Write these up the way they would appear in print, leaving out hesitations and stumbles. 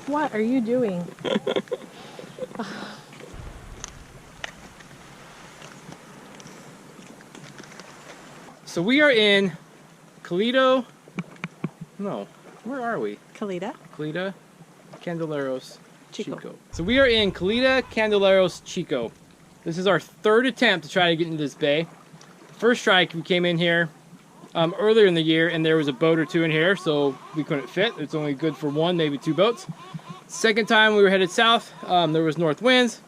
What are you doing? So we are in Calito. No, where are we? Calita. Calita, Candeleros, Chico. Chico. So we are in Calita, Candeleros, Chico. This is our third attempt to try to get into this bay. First try, we came in here earlier in the year, and there was a boat or two in here, so we couldn't fit. It's only good for one, maybe two boats. Second time we were headed south, there was north winds.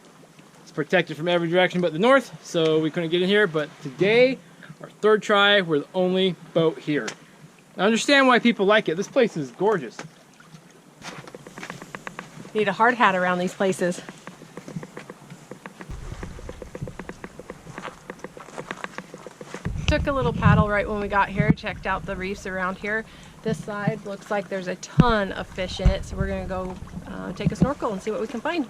It's protected from every direction but the north, so we couldn't get in here. But today, our third try, we're the only boat here. I understand why people like it. This place is gorgeous. Need a hard hat around these places. Took a little paddle right when we got here, checked out the reefs around here. This side looks like there's a ton of fish in it, so we're gonna go take a snorkel and see what we can find.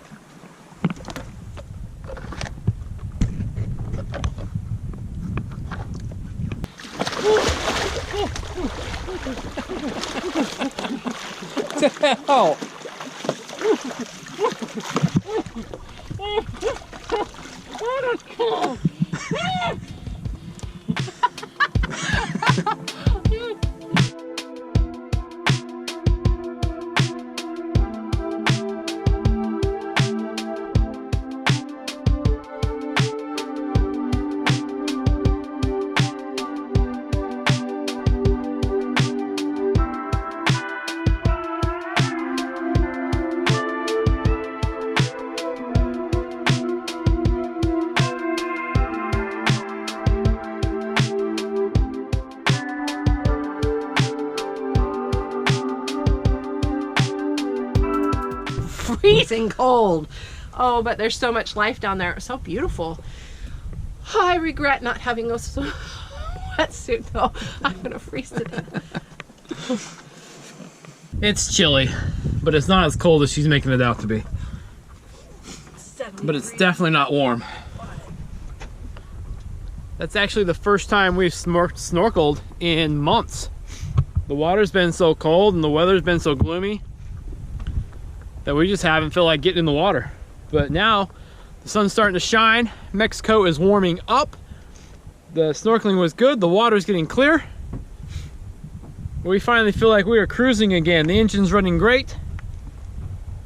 What the hell? Freezing cold. Oh, but there's so much life down there. It's so beautiful. Oh, I regret not having a wetsuit though. I'm gonna freeze to death. It's chilly, but it's not as cold as she's making it out to be. But it's definitely not warm. That's actually the first time we've snorkeled in months. The water's been so cold and the weather's been so gloomy that we just haven't felt like getting in the water. But now the sun's starting to shine. Mexico is warming up. The snorkeling was good. The water's getting clear. We finally feel like we are cruising again. The engine's running great.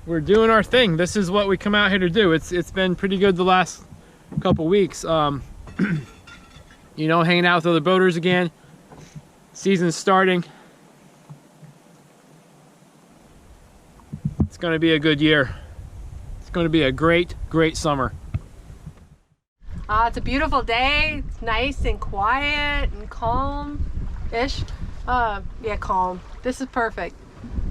We're doing our thing. This is what we come out here to do. It's been pretty good the last couple weeks. You know, hanging out with other boaters again. Season's starting. It's going to be a good year. It's going to be a great, great summer. It's a beautiful day. It's nice and quiet and calm-ish. Yeah, calm. This is perfect.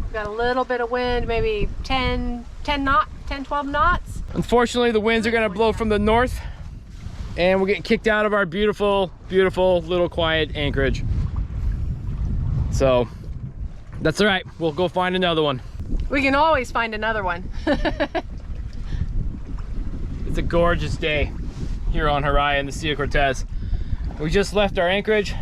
We've got a little bit of wind, maybe 10, 12 knots. Unfortunately, the winds are going to blow from the north, and we're getting kicked out of our beautiful, beautiful little quiet anchorage. So that's all right. We'll go find another one. We can always find another one. It's a gorgeous day here on Harai in the Sea of Cortez. We just left our anchorage.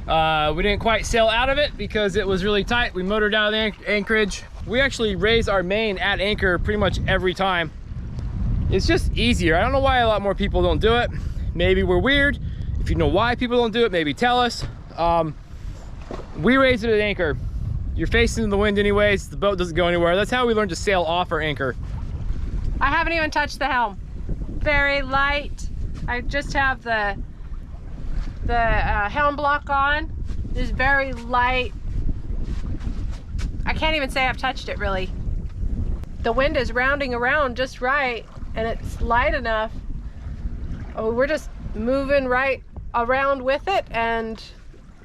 We didn't quite sail out of it because it was really tight. We motored out of the anchorage. We actually raise our main at anchor pretty much every time. It's just easier. I don't know why a lot more people don't do it. Maybe we're weird. If you know why people don't do it, maybe tell us. We raise it at anchor. You're facing the wind anyways. The boat doesn't go anywhere. That's how we learned to sail off our anchor. I haven't even touched the helm. Very light. I just have the helm block on. Just very light. I can't even say I've touched it really. The wind is rounding around just right, and it's light enough. Oh, we're just moving right around with it, and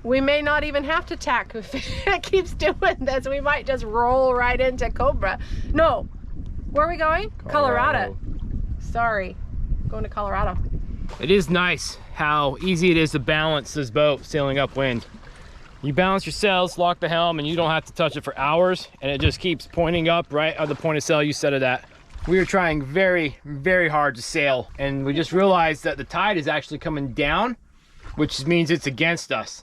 we may not even have to tack if it keeps doing this. We might just roll right into Cobra. No, where are we going? Colorado. Sorry, going to Colorado. It is nice how easy it is to balance this boat sailing upwind. You balance your sails, lock the helm, and you don't have to touch it for hours, and it just keeps pointing up right at the point of sail you set it at. We are trying very, very hard to sail, and we just realized that the tide is actually coming down, which means it's against us.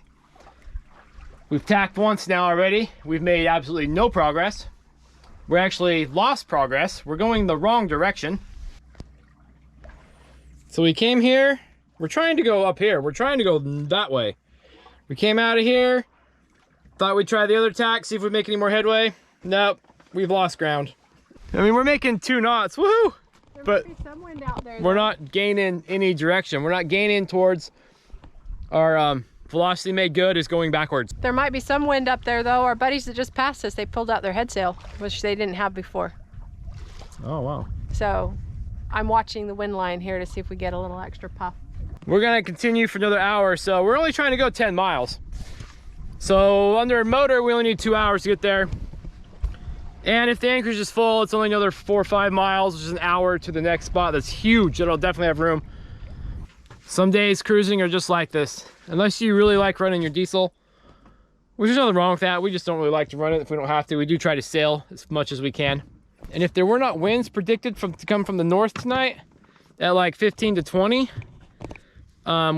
We've tacked once now already. We've made absolutely no progress. We're actually lost progress. We're going the wrong direction. So we came here. We're trying to go up here. We're trying to go that way. We came out of here. Thought we'd try the other tack, see if we make any more headway. Nope, we've lost ground. I mean, we're making 2 knots, woohoo! But might be some wind out there, we're not gaining any direction. We're not gaining towards our velocity made good is going backwards. There might be some wind up there though. Our buddies that just passed us, they pulled out their head sail, which they didn't have before. Oh, wow. So I'm watching the wind line here to see if we get a little extra puff. We're gonna continue for another hour or so. We're only trying to go 10 miles. So under motor, we only need 2 hours to get there. And if the anchorage is full, it's only another 4 or 5 miles, which is an hour to the next spot. That's huge. It'll definitely have room. Some days cruising are just like this. Unless you really like running your diesel, which is nothing wrong with that. We just don't really like to run it if we don't have to. We do try to sail as much as we can. And if there were not winds predicted to come from the north tonight at like 15 to 20,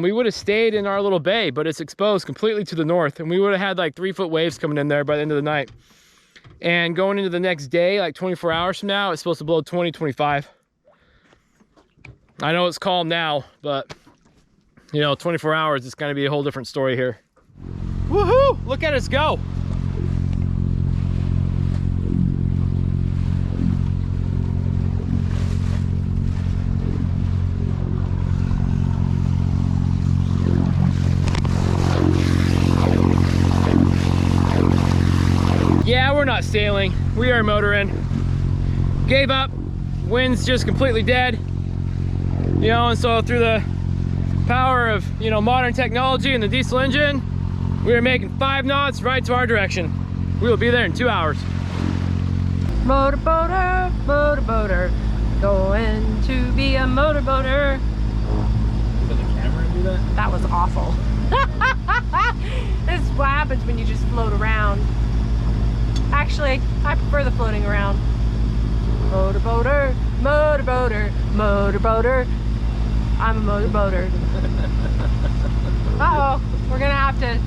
we would have stayed in our little bay, but it's exposed completely to the north, and we would have had like 3-foot waves coming in there by the end of the night. And going into the next day, like 24 hours from now, it's supposed to blow 20, 25. I know it's calm now, but you know, 24 hours, it's gonna be a whole different story here. Woohoo! Look at us go. Yeah, we're not sailing. We are motoring. Gave up. Wind's just completely dead. You know, and so through the power of, you know, modern technology and the diesel engine, we are making 5 knots right to our direction. We will be there in 2 hours. Motorboater, motorboater, going to be a motorboater. Did the camera do that? That was awful. This is what happens when you just float around. Actually, I prefer the floating around. Motorboater, motorboater, motorboater. I'm a motorboater. Uh-oh, we're gonna have to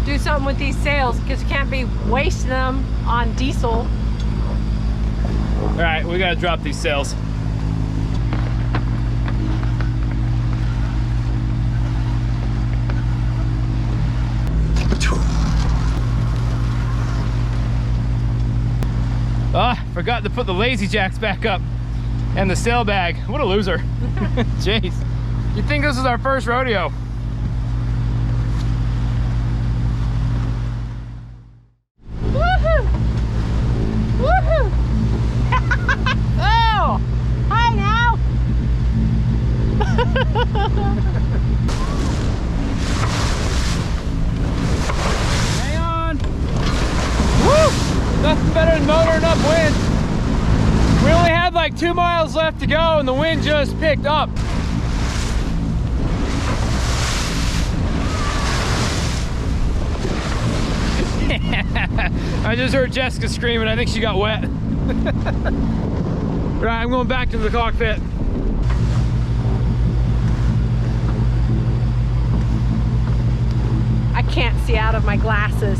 do something with these sails because you can't be wasting them on diesel. All right, we gotta drop these sails. Ah, forgot to put the lazy jacks back up and the sail bag. What a loser. Jeez. You'd think this is our first rodeo. Woohoo! Woohoo! Oh! Hi now! Hang on. Woo! Nothing better than motoring upwind. We only had like 2 miles left to go and the wind just picked up. I just heard Jessica screaming. I think she got wet. Right, I'm going back to the cockpit. I can't see out of my glasses.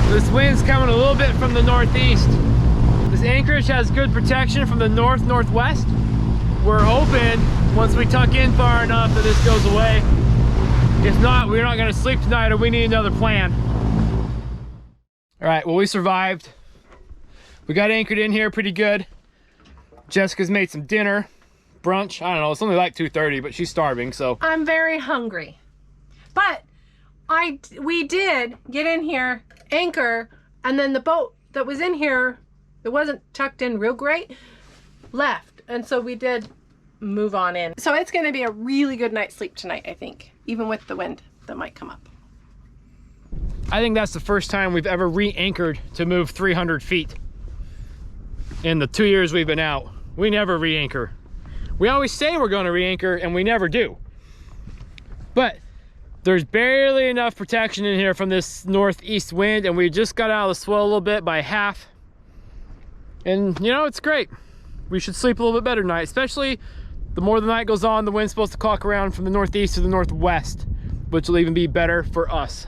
This wind's coming a little bit from the northeast. This anchorage has good protection from the north-northwest. We're hoping once we tuck in far enough that this goes away. If not, we're not gonna sleep tonight or we need another plan. All right, well, we survived. We got anchored in here pretty good. Jessica's made some dinner, brunch. I don't know, it's only like 2:30, but she's starving, so. I'm very hungry. But we did get in here, anchor, and then the boat that was in here, it wasn't tucked in real great, left. And so we did move on in. So it's gonna be a really good night's sleep tonight, I think, even with the wind that might come up. I think that's the first time we've ever re-anchored to move 300 feet. in the 2 years we've been out. We never re-anchor. We always say we're going to re-anchor and we never do. But there's barely enough protection in here from this northeast wind, and we just got out of the swell a little bit by half. And you know, it's great. We should sleep a little bit better tonight, especially the more the night goes on, the wind's supposed to clock around from the northeast to the northwest, which will even be better for us.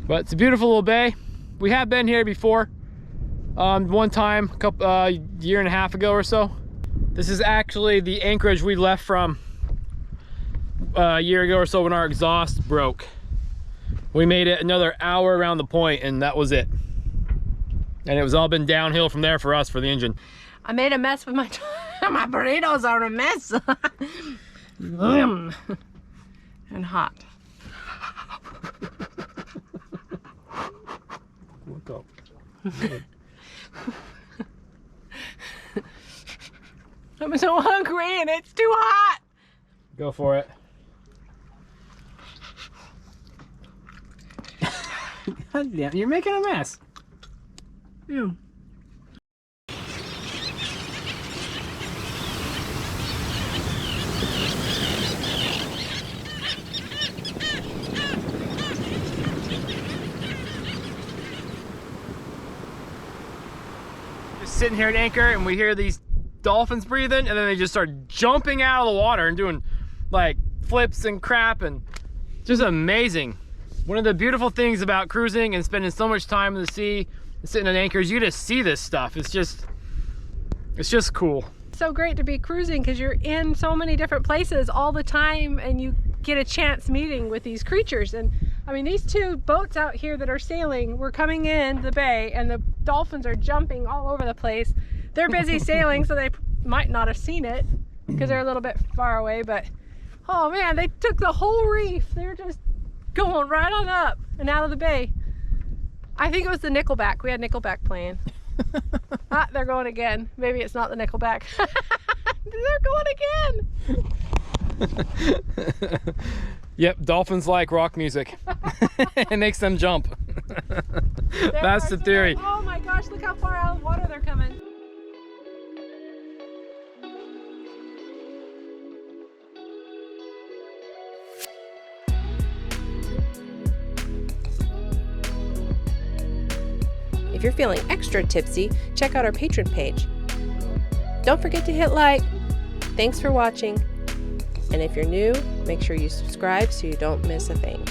But it's a beautiful little bay. We have been here before, one time, year and a half ago or so. This is actually the anchorage we left from a year ago or so when our exhaust broke. We made it another hour around the point and that was it. And it was all been downhill from there for us, for the engine. I made a mess with my my burritos are a mess. And hot. Look up. I'm so hungry and it's too hot. Go for it. Yeah, you're making a mess. Yeah. Just sitting here at anchor and we hear these dolphins breathing, and then they just start jumping out of the water and doing like flips and crap, and just amazing. One of the beautiful things about cruising and spending so much time in the sea and sitting at anchors, you just see this stuff. It's just cool. It's so great to be cruising because you're in so many different places all the time and you get a chance meeting with these creatures. And I mean, these two boats out here that are sailing, we're coming in the bay and the dolphins are jumping all over the place. They're busy sailing, so they might not have seen it because they're a little bit far away, but oh man, they took the whole reef. They're just going right on up and out of the bay. I think it was the Nickelback. We had Nickelback playing. Ah, they're going again. Maybe it's not the Nickelback. They're going again. Yep, dolphins like rock music. It makes them jump. That's the theory. Oh my gosh, look how far out of the water they're coming. If you're feeling extra tipsy, check out our Patreon page. Don't forget to hit like. Thanks for watching. And if you're new, make sure you subscribe so you don't miss a thing.